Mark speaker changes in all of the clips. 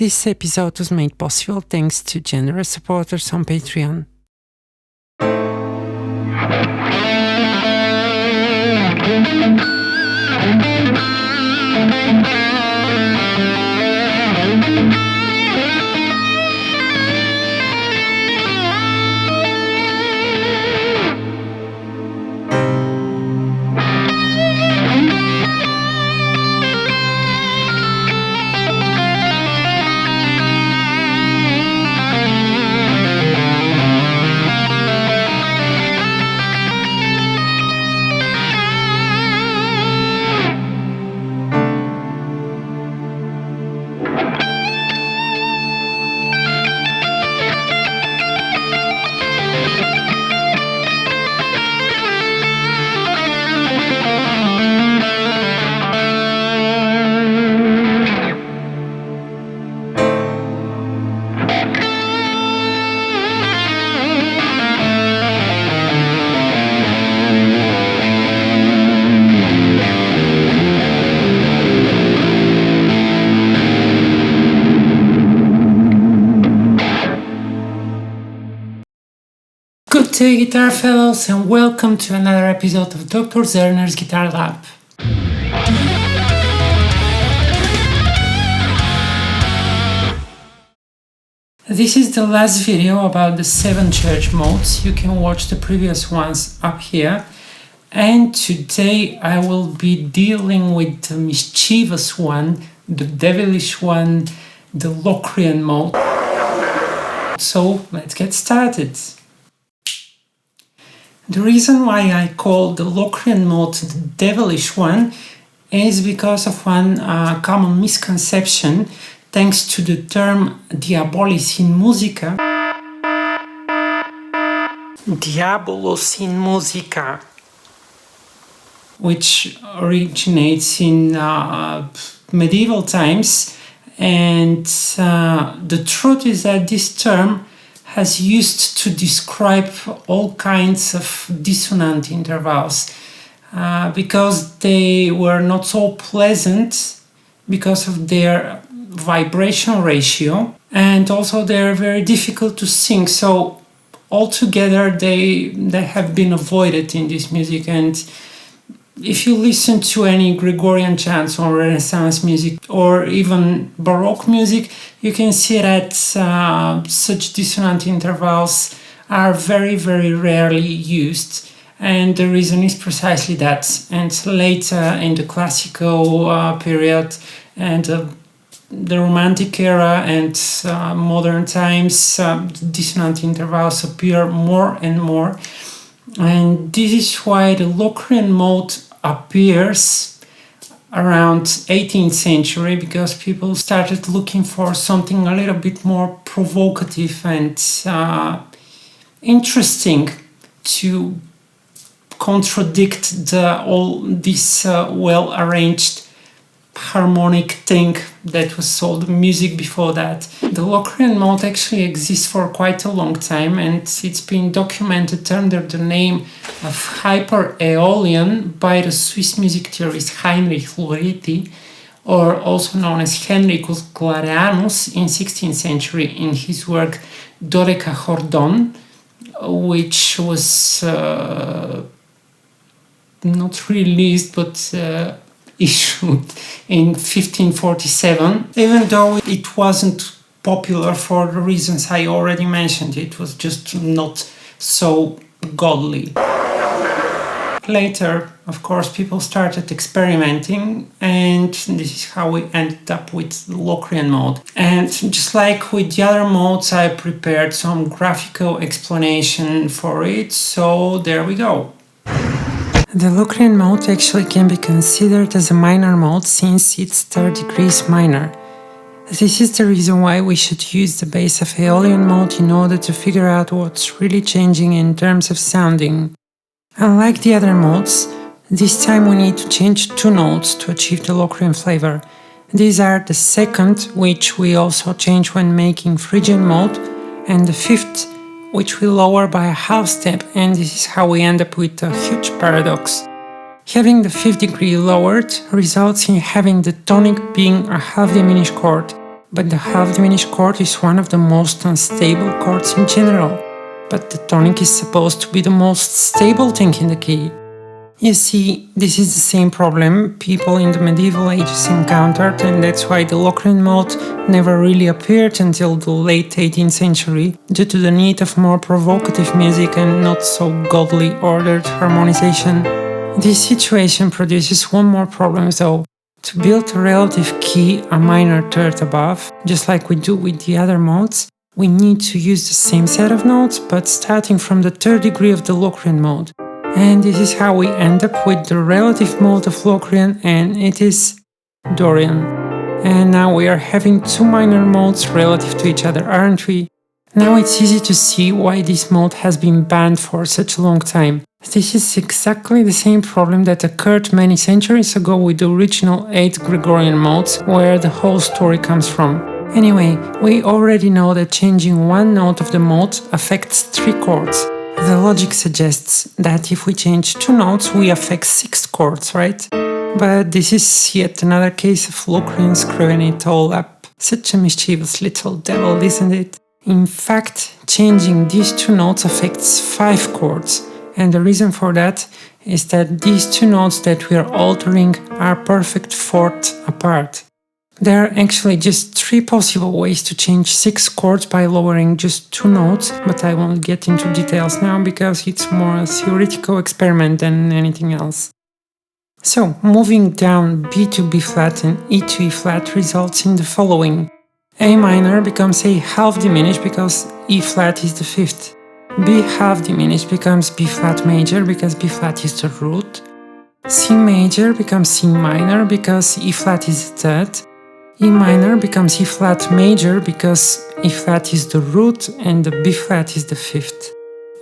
Speaker 1: This episode was made possible thanks to generous supporters on Patreon. Good day, guitar fellows, and welcome to another episode of Dr. Zerner's Guitar Lab. This is the last video about the 7 church modes. You can watch the previous ones up here. And today I will be dealing with the mischievous one, the devilish one, the Locrian mode. So let's get started. The reason why I call the Locrian mode the devilish one is because of one common misconception, thanks to the term diabolis in musica. Diabolos in musica, which originates in medieval times, and the truth is that this term has used to describe all kinds of dissonant intervals because they were not so pleasant because of their vibration ratio, and also they're very difficult to sing. So altogether they have been avoided in this music. And if you listen to any Gregorian chants or Renaissance music or even Baroque music, you can see that such dissonant intervals are very, very rarely used. And the reason is precisely that. And later in the classical period and the Romantic era and modern times, dissonant intervals appear more and more. And this is why the Locrian mode appears around 18th century, because people started looking for something a little bit more provocative and interesting to contradict all this well-arranged harmonic thing that was sold music before that. The Locrian mode actually exists for quite a long time, and it's been documented under the name of Hyper-Aeolian by the Swiss music theorist Heinrich Floriti, or also known as Henricus Clareanus in 16th century in his work Dodecahordon, which was not released but issued in 1547, even though it wasn't popular for the reasons I already mentioned. It was just not so godly. Later, of course, people started experimenting, and this is how we ended up with the Locrian mode. And just like with the other modes, I prepared some graphical explanation for it, so there we go. The Locrian mode actually can be considered as a minor mode since it's 3rd degrees minor. This is the reason why we should use the base of Aeolian mode in order to figure out what's really changing in terms of sounding. Unlike the other modes, this time we need to change 2 notes to achieve the Locrian flavor. These are the 2nd, which we also change when making Phrygian mode, and the 5th, which we lower by a half step, and this is how we end up with a huge paradox. Having the 5th degree lowered results in having the tonic being a half diminished chord. but the half diminished chord is one of the most unstable chords in general. But the tonic is supposed to be the most stable thing in the key. You see, this is the same problem people in the medieval ages encountered, and that's why the Locrian mode never really appeared until the late 18th century, due to the need of more provocative music and not so godly ordered harmonization. This situation produces one more problem though. To build a relative key a minor third above, just like we do with the other modes, we need to use the same set of notes, but starting from the third degree of the Locrian mode. And this is how we end up with the relative mode of Locrian, and it is Dorian. And now we are having two minor modes relative to each other, aren't we? Now it's easy to see why this mode has been banned for such a long time. This is exactly the same problem that occurred many centuries ago with the original 8 Gregorian modes, where the whole story comes from. Anyway, we already know that changing one note of the mode affects 3 chords. The logic suggests that if we change 2 notes, we affect 6 chords, right? But this is yet another case of Locrian screwing it all up. Such a mischievous little devil, isn't it? In fact, changing these 2 notes affects 5 chords, and the reason for that is that these 2 notes that we are altering are perfect fourths apart. There are actually just 3 possible ways to change 6 chords by lowering just 2 notes, but I won't get into details now because it's more a theoretical experiment than anything else. So, moving down B to B flat and E to E flat results in the following. A minor becomes A half diminished because E flat is the 5th. B half diminished becomes B flat major because B flat is the root. C major becomes C minor because E flat is the 3rd. E minor becomes E flat major because E flat is the root and the B flat is the 5th.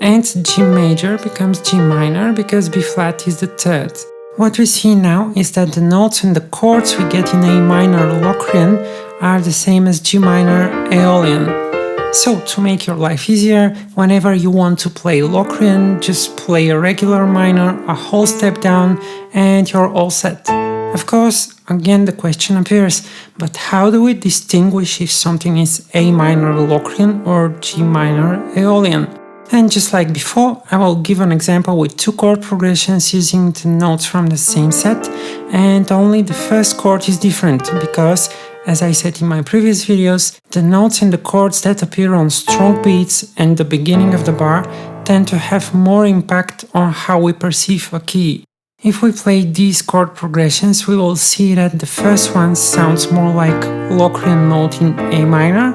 Speaker 1: And G major becomes G minor because B flat is the 3rd. What we see now is that the notes and the chords we get in A minor Locrian are the same as G minor Aeolian. So, to make your life easier, whenever you want to play Locrian, just play a regular minor, a whole step down, and you're all set. Of course, again the question appears, but how do we distinguish if something is A minor Locrian or G minor Aeolian? And just like before, I will give an example with 2 chord progressions using the notes from the same set, and only the first chord is different because, as I said in my previous videos, the notes and the chords that appear on strong beats and the beginning of the bar tend to have more impact on how we perceive a key. If we play these chord progressions, we will see that the first one sounds more like Locrian mode in A minor,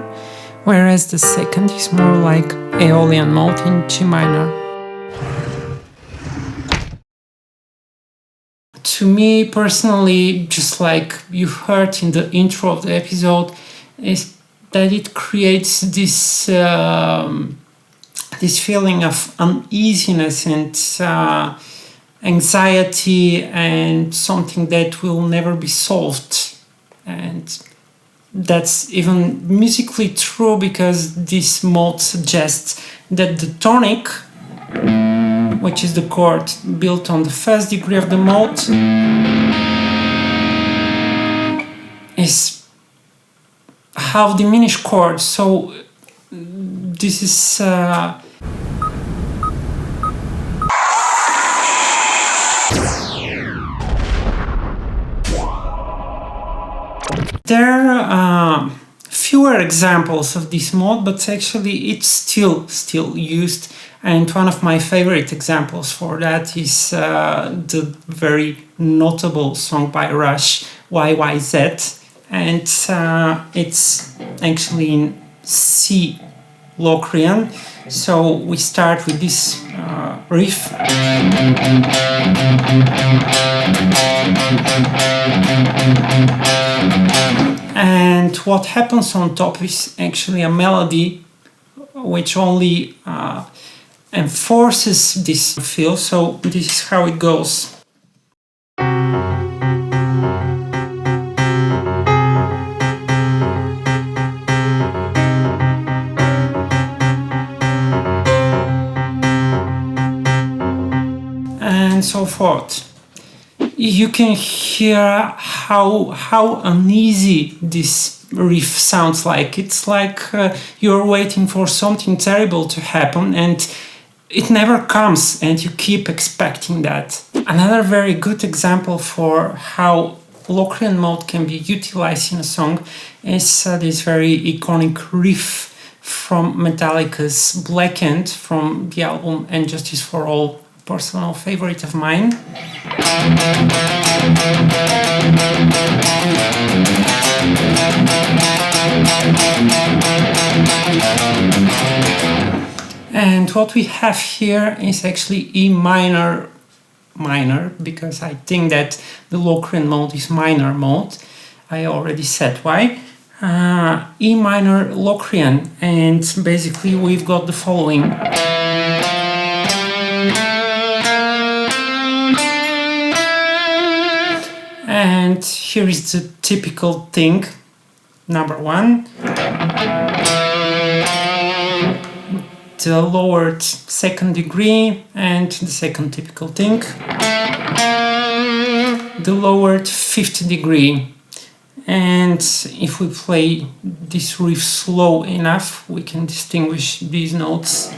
Speaker 1: whereas the second is more like Aeolian mode in G minor. To me personally, just like you heard in the intro of the episode, is that it creates this feeling of uneasiness and anxiety, and something that will never be solved. And that's even musically true because this mode suggests that the tonic, which is the chord built on the first degree of the mode, is a half diminished chord. So this is there are fewer examples of this mode, but actually it's still used, and one of my favorite examples for that is the very notable song by Rush, YYZ, and it's actually in C Locrian. So we start with this riff. And what happens on top is actually a melody which only enforces this feel. So this is how it goes. And so forth. You can hear how uneasy this riff sounds like. It's like you're waiting for something terrible to happen and it never comes, and you keep expecting that. Another very good example for how Locrian mode can be utilized in a song is this very iconic riff from Metallica's Blackened from the album And Justice for All, personal favorite of mine. And what we have here is actually E minor, because I think that the Locrian mode is minor mode. I already said why. E minor Locrian, and basically we've got the following. And here is the typical thing. Number one, the lowered second degree, and the second typical thing, the lowered fifth degree. And if we play this riff slow enough, we can distinguish these notes.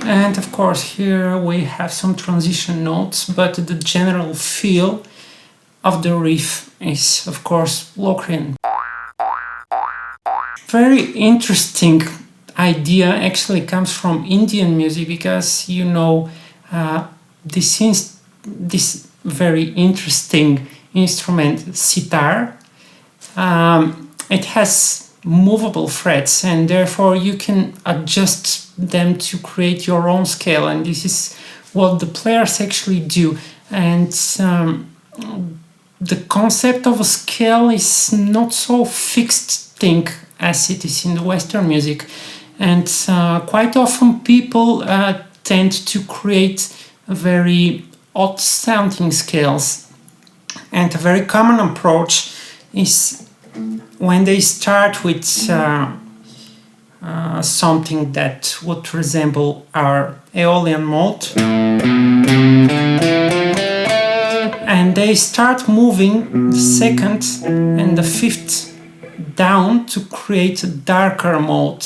Speaker 1: And of course here we have some transition notes, but the general feel of the riff is of course Locrian. Very interesting idea actually comes from Indian music, because you know this very interesting instrument, sitar. It has movable frets, and therefore you can adjust them to create your own scale, and this is what the players actually do. And the concept of a scale is not so fixed thing as it is in the Western music, and quite often people tend to create very odd sounding scales, and a very common approach is when they start with something that would resemble our Aeolian mode, and they start moving the second and the fifth down to create a darker mode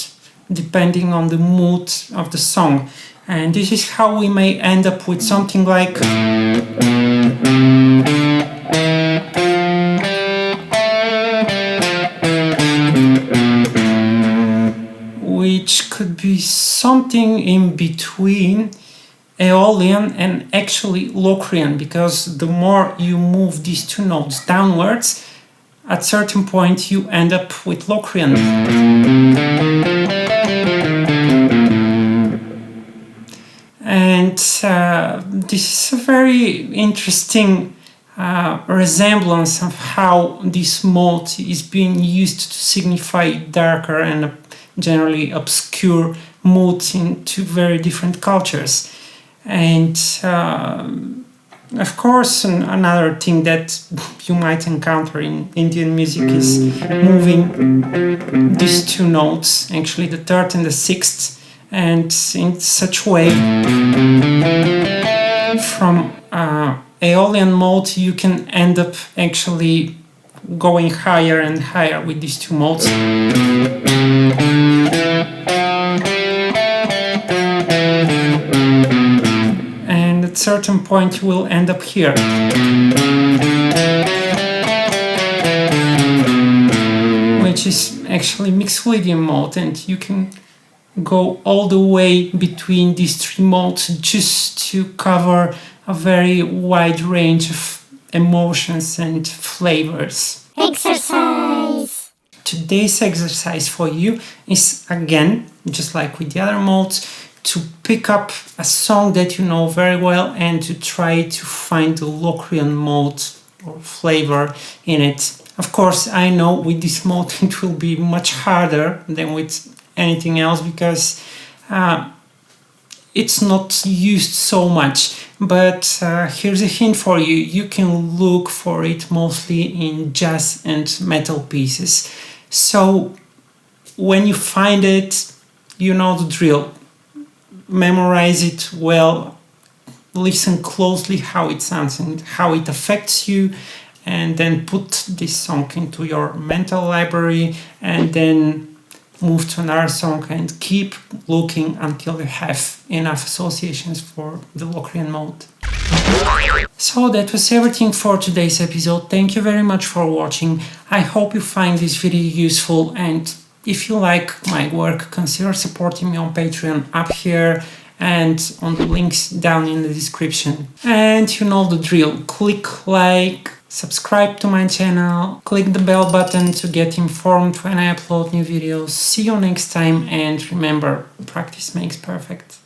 Speaker 1: depending on the mood of the song. And this is how we may end up with something like which could be something in between Aeolian and actually Locrian, because the more you move these two notes downwards, at a certain point you end up with Locrian. And this is a very interesting resemblance of how this mode is being used to signify darker and generally obscure moods in two very different cultures. And of course, another thing that you might encounter in Indian music is moving these two notes, actually the third and the sixth, and in such way from Aeolian mode you can end up actually going higher and higher with these two modes. And at a certain point you will end up here. Which is actually Mixolydian mode, and you can go all the way between these three modes just to cover a very wide range of emotions and flavors.
Speaker 2: Exercise!
Speaker 1: Today's exercise for you is, again, just like with the other modes, to pick up a song that you know very well and to try to find the Locrian mode or flavor in it. Of course, I know with this mode it will be much harder than with anything else, because it's not used so much, but here's a hint for you. You can look for it mostly in jazz and metal pieces, so when you find it, you know the drill. memorize it well, listen closely how it sounds and how it affects you, and then put this song into your mental library, and then move to another song and keep looking until you have enough associations for the Locrian mode. So that was everything for today's episode. Thank you very much for watching. I hope you find this video useful, and if you like my work, consider supporting me on Patreon up here and on the links down in the description. And you know the drill. Click like, subscribe to my channel, click the bell button to get informed when I upload new videos. See you next time, and remember, practice makes perfect.